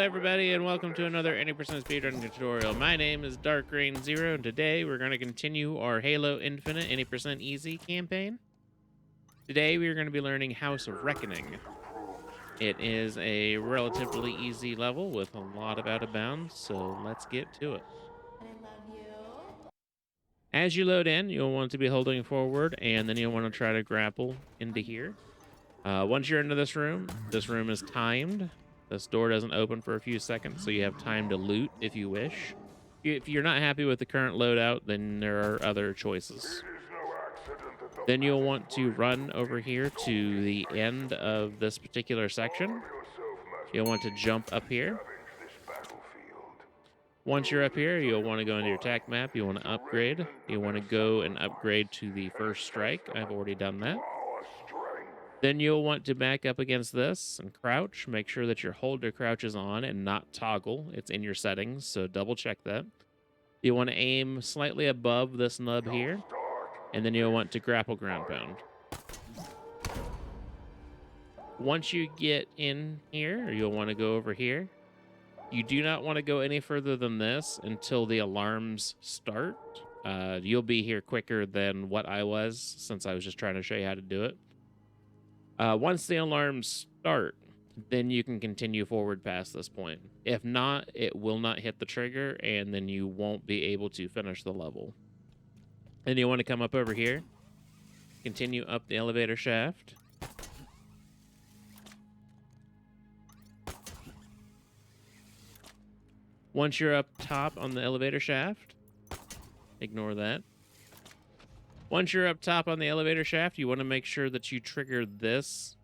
everybody, and welcome to another 80% speedrunning tutorial. My name is Dark Rain Zero, and today we're going to continue our Halo Infinite 80% Easy campaign. Today we are going to be learning House of Reckoning. It is a relatively easy level with a lot of out of bounds, so let's get to it. As you load in, you'll want to be holding forward, and then you'll want to try to grapple into here. Once you're into this room is timed. This door doesn't open for a few seconds, so you have time to loot if you wish. If you're not happy with the current loadout, then there are other choices. Then you'll want to run over here to the end of this particular section. You'll want to jump up here. Once you're up here, you'll want to go into your attack map. You want to upgrade. You want to go and upgrade to the first strike. I've already done that. Then you'll want to back up against this and crouch. Make sure that your hold to crouch is on and not toggle. It's in your settings, so double check that. You want to aim slightly above this nub here, and then you'll want to grapple ground pound. Once you get in here, you'll want to go over here. You do not want to go any further than this until the alarms start. You'll be here quicker than what I was, since I was just trying to show you how to do it. Once the alarms start, then you can continue forward past this point. If not, it will not hit the trigger, and then you won't be able to finish the level. Then you want to come up over here, continue up the elevator shaft. Once you're up top on the elevator shaft, ignore that. Once you're up top on the elevator shaft, you want to make sure that you trigger this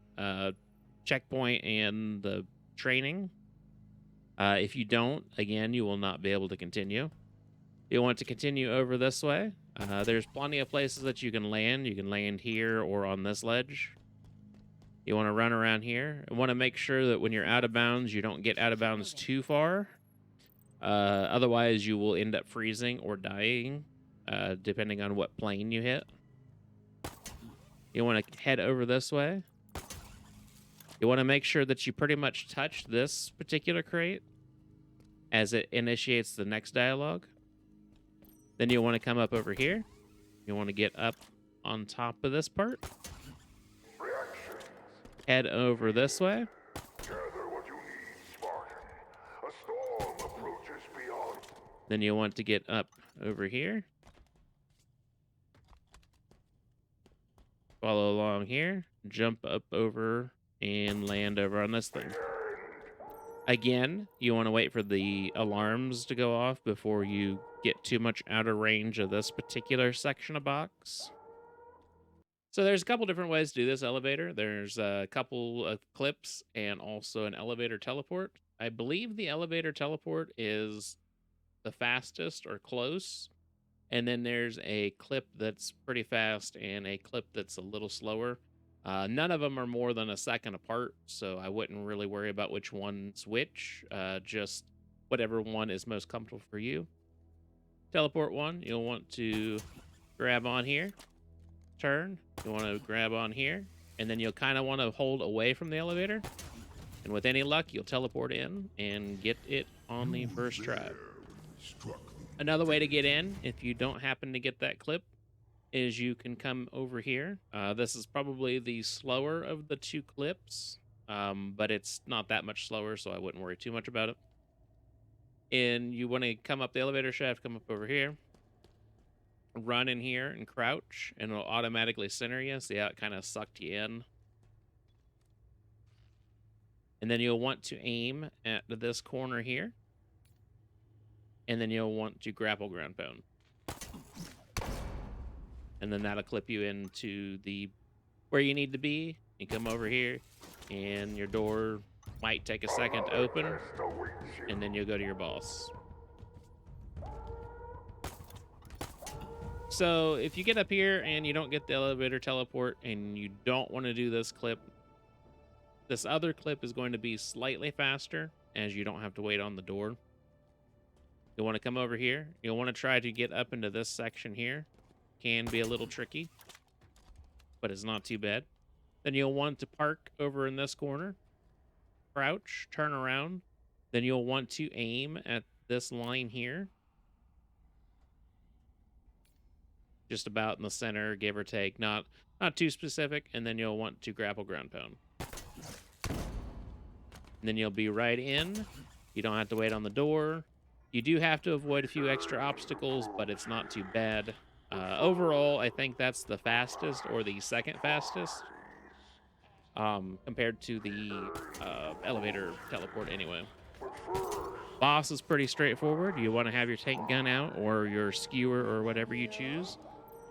checkpoint and the training. If you don't, again, you will not be able to continue. You'll want to continue over this way. There's plenty of places that you can land. You can land here or on this ledge. You want to run around here. You want to make sure that when you're out of bounds, you don't get out of bounds too far. Otherwise, you will end up freezing or dying. Depending on what plane you hit. You want to head over this way. You want to make sure that you pretty much touch this particular crate as it initiates the next dialogue. Then you want to come up over here. You want to get up on top of this part. Head over this way. Then you want to get up over here. Follow along here, jump up over, and land over on this thing. Again, you want to wait for the alarms to go off before you get too much out of range of this particular section of box. So there's a couple different ways to do this elevator. There's a couple of clips and also an elevator teleport. I believe the elevator teleport is the fastest or close. And then there's a clip that's pretty fast and a clip that's a little slower. None of them are more than a second apart, so I wouldn't really worry about which one's which. Just whatever one is most comfortable for you. Teleport one, you'll want to grab on here, turn. You want to grab on here, and then you'll kind of want to hold away from the elevator. And with any luck, you'll teleport in and get it on the first try. Another way to get in, if you don't happen to get that clip, is you can come over here. This is probably the slower of the two clips, but it's not that much slower, so I wouldn't worry too much about it. And you want to come up the elevator shaft, come up over here, run in here and crouch, and it'll automatically center you. See how it kind of sucked you in? And then you'll want to aim at this corner here. And then you'll want to grapple ground pound. And then that'll clip you into where you need to be. You come over here, and your door might take a second to open, and then you'll go to your boss. So if you get up here and you don't get the elevator teleport and you don't want to do this clip, this other clip is going to be slightly faster, as you don't have to wait on the door. You'll want to come over here. You'll want to try to get up into this section here. Can be a little tricky, but it's not too bad. Then you'll want to park over in this corner. Crouch, turn around, Then you'll want to aim at this line here. Just about in the center, give or take. Not too specific. And then you'll want to grapple ground pound. And then you'll be right in. You don't have to wait on the door. You do have to avoid a few extra obstacles, but it's not too bad. Overall, I think that's the fastest or the second fastest compared to the elevator teleport anyway. Boss is pretty straightforward. You want to have your tank gun out or your skewer or whatever you choose.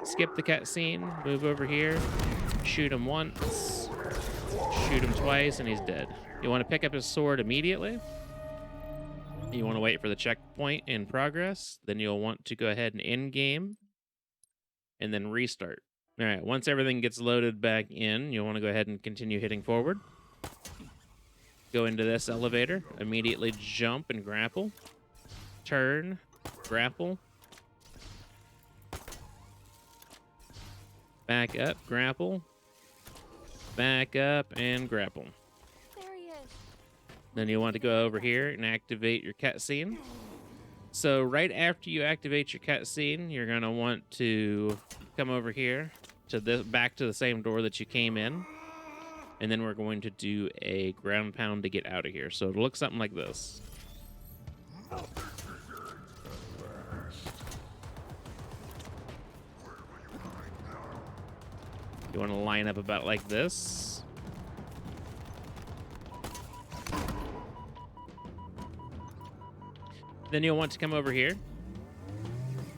Skip the cutscene, move over here, shoot him once, shoot him twice, and he's dead. You want to pick up his sword immediately. You want to wait for the checkpoint in progress. Then you'll want to go ahead and end game and then restart. All right, once everything gets loaded back in, you'll want to go ahead and continue hitting forward. Go into this elevator, immediately jump and grapple. Turn, grapple. Back up, grapple. Back up and grapple. There he is. Then you want to go over here and activate your cutscene. So right after you activate your cutscene, you're gonna want to come over here to this, back to the same door that you came in, and then we're going to do a ground pound to get out of here. So it'll look something like this. You want to line up about like this. Then you'll want to come over here.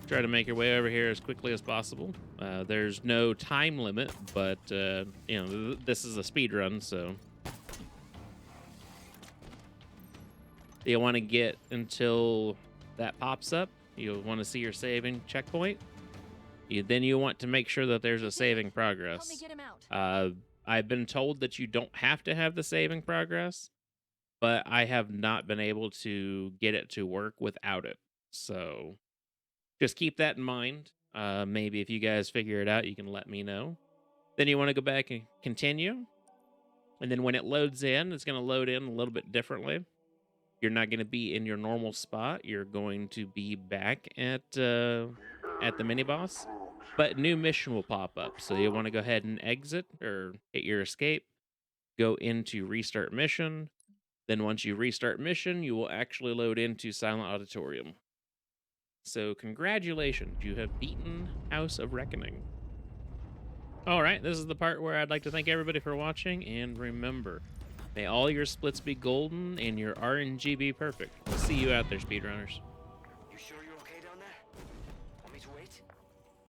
Try to make your way over here as quickly as possible. There's no time limit, but you know, this is a speed run, so you want to get until that pops up. You'll want to see your saving checkpoint. Then you want to make sure that there's a saving progress. Help me get him out. I've been told that you don't have to have the saving progress, but I have not been able to get it to work without it. So just keep that in mind. Maybe if you guys figure it out, you can let me know. Then you want to go back and continue. And then when it loads in, it's going to load in a little bit differently. You're not going to be in your normal spot. You're going to be back at the mini boss. But new mission will pop up. So you want to go ahead and exit or hit your escape. Go into restart mission. Then once you restart mission, you will actually load into Silent Auditorium. So congratulations, you have beaten House of Reckoning. All right, this is the part where I'd like to thank everybody for watching. And remember, may all your splits be golden and your RNG be perfect. We'll see you out there, speedrunners.